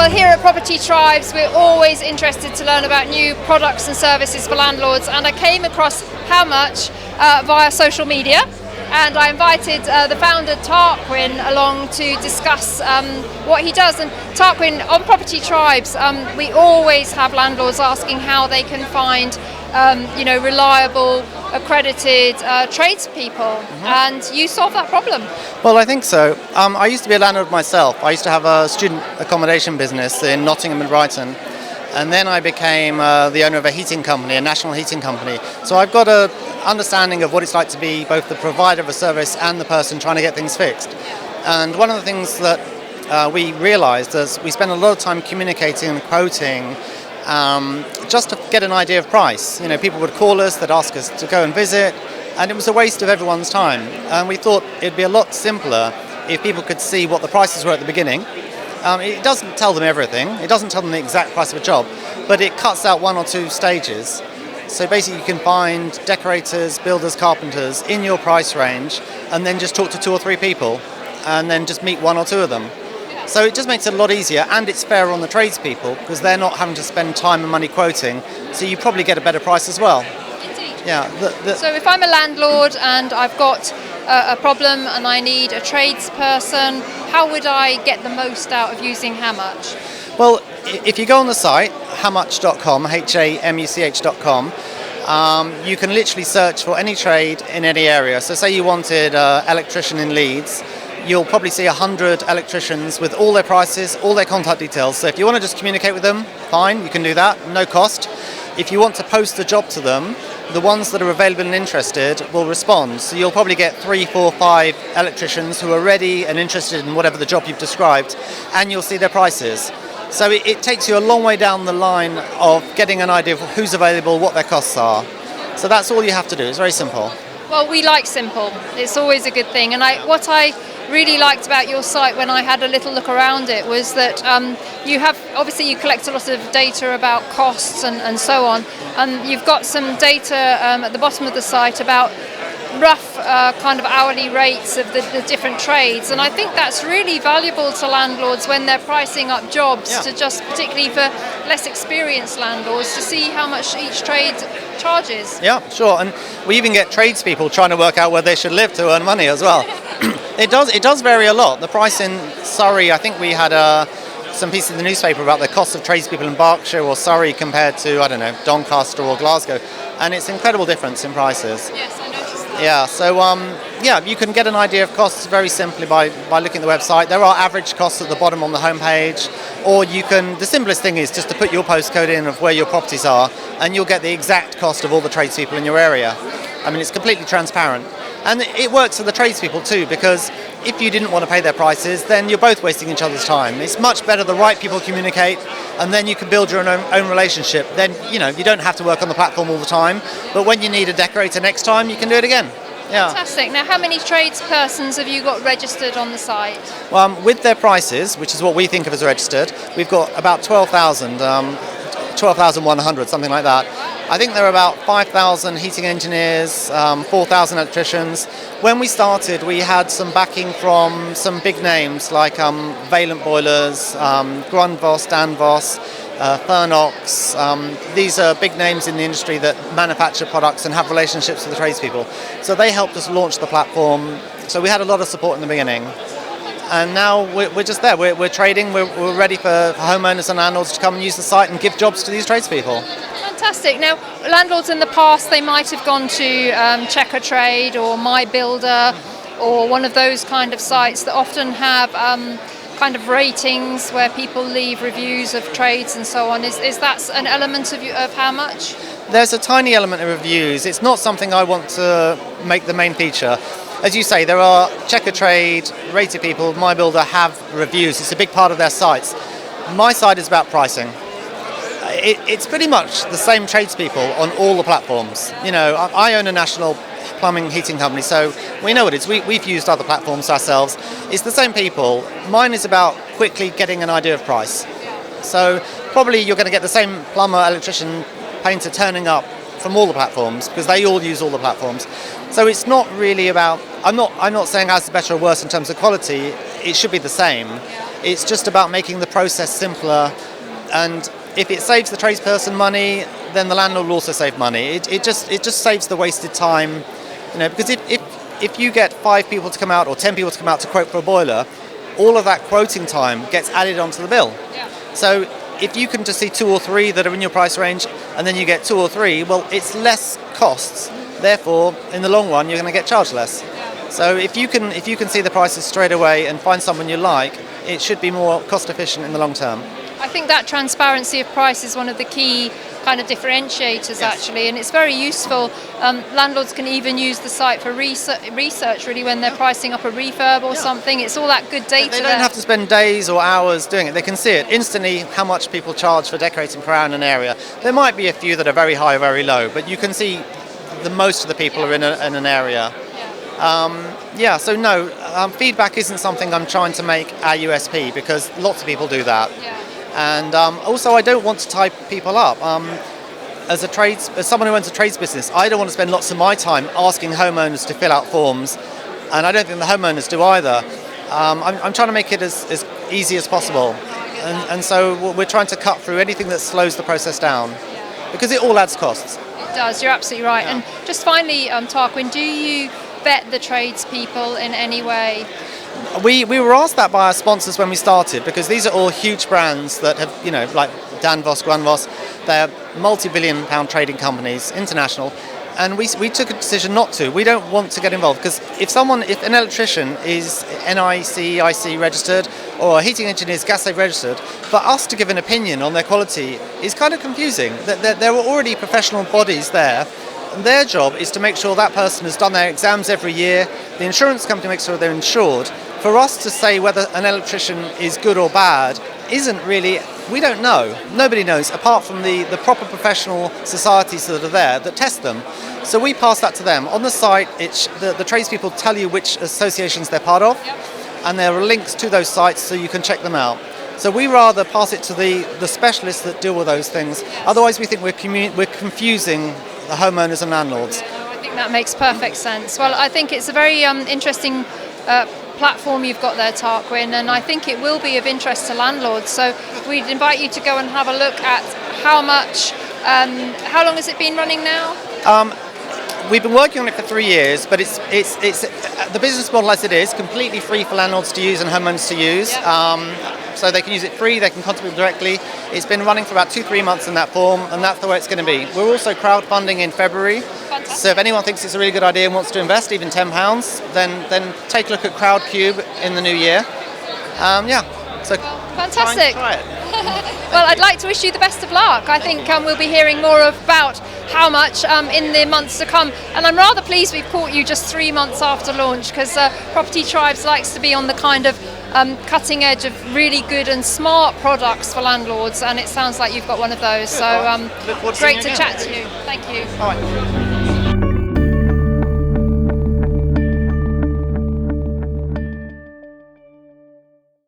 Well, here at Property Tribes, we're always interested to learn about new products and services for landlords, and I came across Hamuch via social media, and I invited the founder Tarquin along to discuss what he does. And Tarquin, on Property Tribes, we always have landlords asking how they can find reliable, accredited tradespeople, and you solve that problem. Well, I think so. I used to be a landlord myself. I used to have a student accommodation business in Nottingham and Brighton, and then I became the owner of a heating company, a national heating company. So I've got a understanding of what it's like to be both the provider of a service and the person trying to get things fixed. And one of the things that we realised is we spend a lot of time communicating and quoting just to get an idea of price. People would call us, they'd ask us to go and visit, and it was a waste of everyone's time. And we thought it'd be a lot simpler if people could see what the prices were at the beginning. It doesn't tell them everything, it doesn't tell them the exact price of a job, but it cuts out one or two stages. So basically you can find decorators, builders, carpenters in your price range, and then just talk to two or three people, and then just meet one or two of them. So it just makes it a lot easier, and it's fairer on the tradespeople because they're not having to spend time and money quoting, so you probably get a better price as well. Indeed. Yeah. So if I'm a landlord and I've got a problem and I need a tradesperson, how would I get the most out of using Hamuch? Well, if you go on the site, hamuch.com, hamuch.com, you can literally search for any trade in any area. So say you wanted an electrician in Leeds, you'll probably see 100 electricians with all their prices, all their contact details. So if you want to just communicate with them, fine, you can do that, no cost. If you want to post the job to them, the ones that are available and interested will respond. So you'll probably get 3, 4, 5 electricians who are ready and interested in whatever the job you've described, and you'll see their prices. So it takes you a long way down the line of getting an idea of who's available, what their costs are. So that's all you have to do. It's very simple. Well, we like simple. It's always a good thing. And what I really liked about your site when I had a little look around it was that you collect a lot of data about costs and so on. And you've got some data at the bottom of the site about rough kind of hourly rates of the different trades, and I think that's really valuable to landlords when they're pricing up jobs, to just particularly for less experienced landlords to see how much each trade charges. Yeah, sure, and we even get tradespeople trying to work out where they should live to earn money as well. It does vary a lot. The price in Surrey, I think we had some pieces in the newspaper about the cost of tradespeople in Berkshire or Surrey compared to, I don't know, Doncaster or Glasgow, and it's an incredible difference in prices. Yes, I noticed that. Yeah, so you can get an idea of costs very simply by looking at the website. There are average costs at the bottom on the homepage, or the simplest thing is just to put your postcode in of where your properties are, and you'll get the exact cost of all the tradespeople in your area. I mean, it's completely transparent. And it works for the tradespeople too, because if you didn't want to pay their prices, then you're both wasting each other's time. It's much better the right people communicate, and then you can build your own relationship. Then, you don't have to work on the platform all the time, but when you need a decorator next time, you can do it again. Yeah. Fantastic. Now, how many tradespersons have you got registered on the site? Well, with their prices, which is what we think of as registered, we've got about 12,000, 12,100, something like that. I think there are about 5,000 heating engineers, 4,000 electricians. When we started, we had some backing from some big names like Valent Boilers, Grundfos, Danfoss, Thernox. These are big names in the industry that manufacture products and have relationships with the tradespeople. So they helped us launch the platform. So we had a lot of support in the beginning. And now we're just there. We're trading. We're ready for homeowners and landlords to come and use the site and give jobs to these tradespeople. Fantastic. Now, landlords in the past, they might have gone to Checker Trade or My Builder or one of those kind of sites that often have kind of ratings where people leave reviews of trades and so on. Is that an element of Hamuch? There's a tiny element of reviews. It's not something I want to make the main feature. As you say, there are Checker Trade, Rated People, My Builder have reviews. It's a big part of their sites. My side is about pricing. It's pretty much the same tradespeople on all the platforms. I own a national plumbing heating company, so we know what it is. We've used other platforms ourselves. It's the same people. Mine is about quickly getting an idea of price. So probably you're going to get the same plumber, electrician, painter turning up from all the platforms because they all use all the platforms. So it's not really about, I'm not saying ours is better or worse in terms of quality. It should be the same. It's just about making the process simpler, and if it saves the tradesperson money, then the landlord will also save money. It just saves the wasted time, because if you get 5 people to come out or 10 people to come out to quote for a boiler, all of that quoting time gets added onto the bill. Yeah. So if you can just see 2 or 3 that are in your price range, and then you get 2 or 3, well, it's less costs. Therefore, in the long run, you're going to get charged less. Yeah. So if you can see the prices straight away and find someone you like, it should be more cost efficient in the long term. I think that transparency of price is one of the key kind of differentiators, actually, and it's very useful. Landlords can even use the site for research really when they're pricing up a refurb or something. It's all that good data. They don't have to spend days or hours doing it. They can see it instantly how much people charge for decorating per hour in an area. There might be a few that are very high or very low, but you can see most of the people are in an area. So no, feedback isn't something I'm trying to make our USP, because lots of people do that. Yeah. And also, I don't want to tie people up. As someone who owns a trades business, I don't want to spend lots of my time asking homeowners to fill out forms, and I don't think the homeowners do either. I'm trying to make it as easy as possible, and so we're trying to cut through anything that slows the process down, because it all adds costs. It does, you're absolutely right. Yeah. And just finally, Tarquin, do you vet the tradespeople in any way? We were asked that by our sponsors when we started, because these are all huge brands that have, like Danfoss, Grundfos, they're multi-billion pound trading companies, international, and we took a decision not to. We don't want to get involved, because if an electrician is NIC, IC registered, or a heating engineer is gas safe registered, for us to give an opinion on their quality is kind of confusing. There are already professional bodies there. And their job is to make sure that person has done their exams every year. The insurance company makes sure they're insured. For us to say whether an electrician is good or bad isn't really, we don't know. Nobody knows, apart from the proper professional societies that are there that test them. So we pass that to them. On the site, the tradespeople tell you which associations they're part of, and there are links to those sites so you can check them out. So we rather pass it to the specialists that deal with those things. Otherwise, we think we're confusing the homeowners and landlords. I think that makes perfect sense. Well, I think it's a very interesting platform you've got there, Tarquin, and I think it will be of interest to landlords. So we'd invite you to go and have a look at how much. How long has it been running now? We've been working on it for 3 years, but it's the business model as it is, completely free for landlords to use and homeowners to use. So they can use it free, they can contact people directly. It's been running for about 2-3 months in that form, and that's the way it's going to be. We're also crowdfunding in February. Fantastic. So if anyone thinks it's a really good idea and wants to invest even £10, then take a look at Crowdcube in the new year. So fantastic. Try it. Well, I'd like to wish you the best of luck. I think we'll be hearing more about how much in the months to come. And I'm rather pleased we've caught you just 3 months after launch, because Property Tribes likes to be on the kind of cutting edge of really good and smart products for landlords, and it sounds like you've got one of those. So great to chat to you. Thank you. All right.